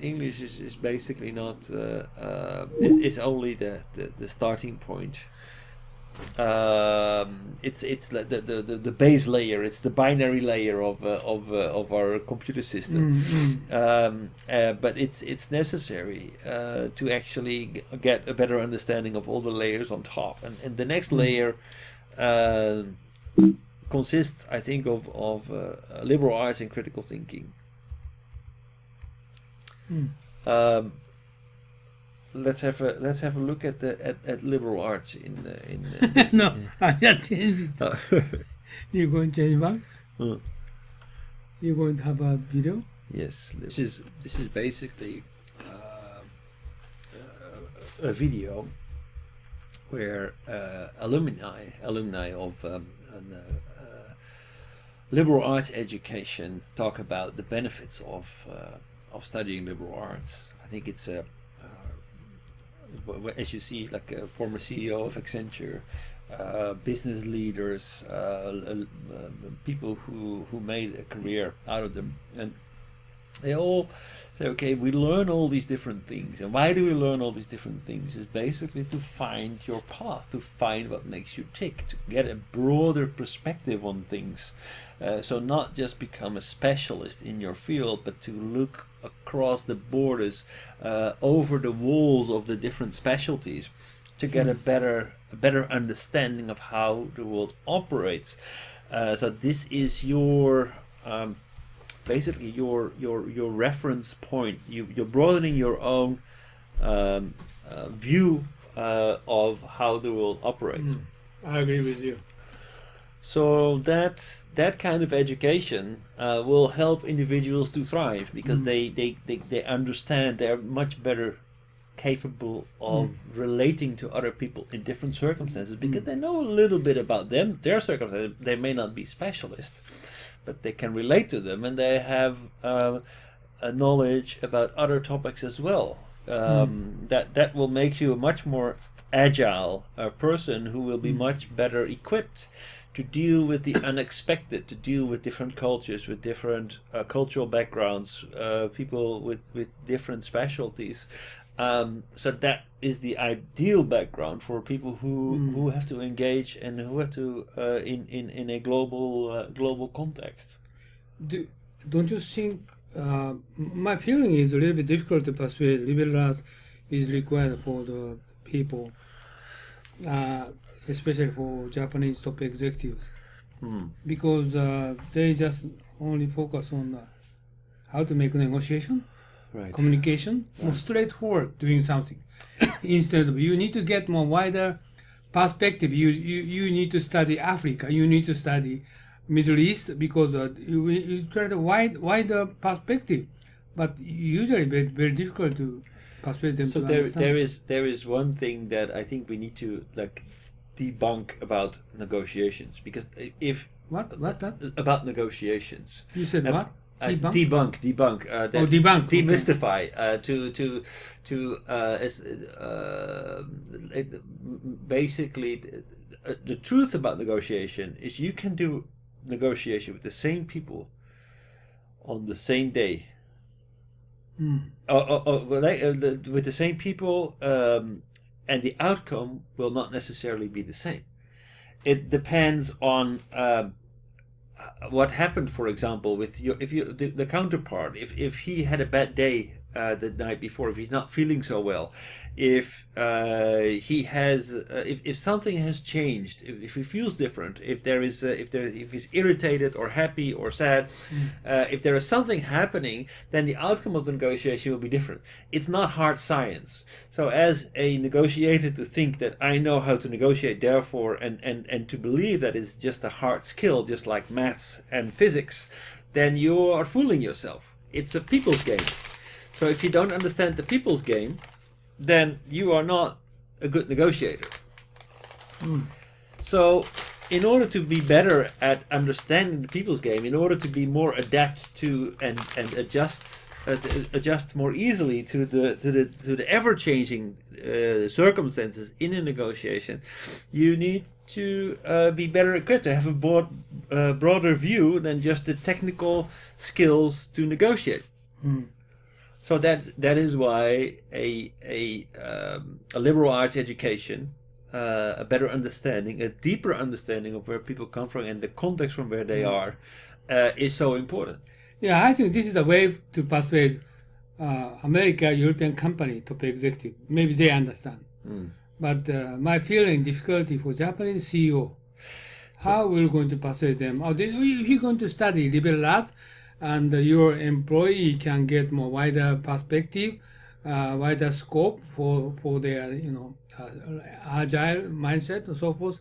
English is basically not is only the starting point. It's like the base layer. It's the binary layer of our computer system. But it's necessary to actually get a better understanding of all the layers on top. And the next layer consists, I think, of liberal arts and critical thinking. Let's have a look at liberal arts in No, I just changed it. You're going to change back? You're going to have a video? Yes, this is basically a video where alumni of liberal arts education talk about the benefits of studying liberal arts. I think it's as you see, like a former CEO of Accenture, business leaders, people who made a career out of them, and they all say, okay, we learn all these different things. And why do we learn all these different things? Is basically to find your path, to find what makes you tick, to get a broader perspective on things. So not just become a specialist in your field, but to look across the borders, over the walls of the different specialties, to get a better understanding of how the world operates. So this is your basically your reference point. You're broadening your own view of how the world operates. I agree with you. So that kind of education will help individuals to thrive, because they understand, they're much better capable of relating to other people in different circumstances, because they know a little bit about their circumstances. They may not be specialists, but they can relate to them, and they have a knowledge about other topics as well. That will make you a much more agile person, who will be much better equipped to deal with the unexpected, to deal with different cultures, with different cultural backgrounds, people with different specialties. So that is the ideal background for people who have to engage and who have to in a global context. Don't you think? My feeling is a little bit difficult to persuade liberal arts is required for the people, especially for Japanese top executives, because they just only focus on how to make negotiation. Right. Communication, more straightforward doing something. Instead of, you need to get more wider perspective. You need to study Africa. You need to study Middle East, because you try to wider perspective, but usually very difficult to persuade them to understand. There is one thing that I think we need to debunk about negotiations, because if what that about negotiations, you said what? Debunk. Debunk. Demystify. Basically, the truth about negotiation is you can do negotiation with the same people on the same day. With the same people, and the outcome will not necessarily be the same. It depends on what happened, for example, with the counterpart. If he had a bad day the night before, if he's not feeling so well, if he has if something has changed, if he feels different, if he's irritated or happy or sad, if there is something happening, then the outcome of the negotiation will be different. It's not hard science. So as a negotiator, to think that I know how to negotiate, therefore, and to believe that it's just a hard skill, just like maths and physics, then you are fooling yourself. It's a people's game. So if you don't understand the people's game, then you are not a good negotiator. So in order to be better at understanding the people's game, in order to be more adept to and adjust more easily to the ever-changing circumstances in a negotiation, you need to be better equipped, to have a broader view than just the technical skills to negotiate. So that is why a liberal arts education, a better understanding, a deeper understanding of where people come from and the context from where they are, is so important. Yeah, I think this is the way to persuade America, European company, top executive. Maybe they understand. But my feeling difficulty for Japanese CEO, how we're going to persuade them? Oh, if you're going to study liberal arts, and your employee can get more wider perspective, wider scope for their agile mindset and so forth.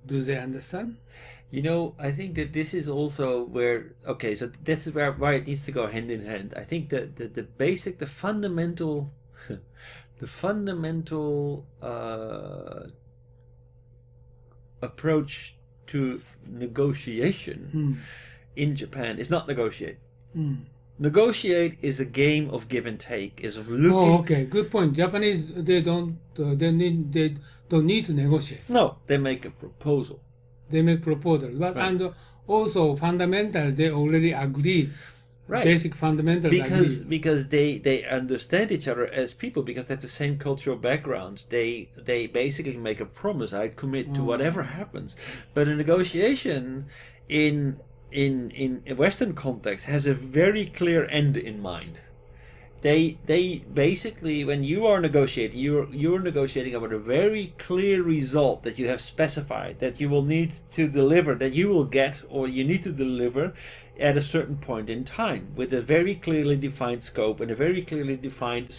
Do they understand? I think that this is also where, okay, so this is why it needs to go hand in hand. I think that the basic, the fundamental, the fundamental approach to negotiation in Japan is not negotiate. Negotiate is a game of give and take. Is of looking. Oh, okay, good point. Japanese they don't need to negotiate. No, they make a proposal. They make proposals, but Right. and also fundamental they already agreed. Right. Basic fundamentals because they understand each other as people, because they have the same cultural backgrounds. They basically make a promise. I commit to whatever happens. But a negotiation in a Western context has a very clear end in mind. They basically, when you are negotiating, you're negotiating about a very clear result that you have specified, that you will need to deliver, that you will get or you need to deliver at a certain point in time, with a very clearly defined scope and a very clearly defined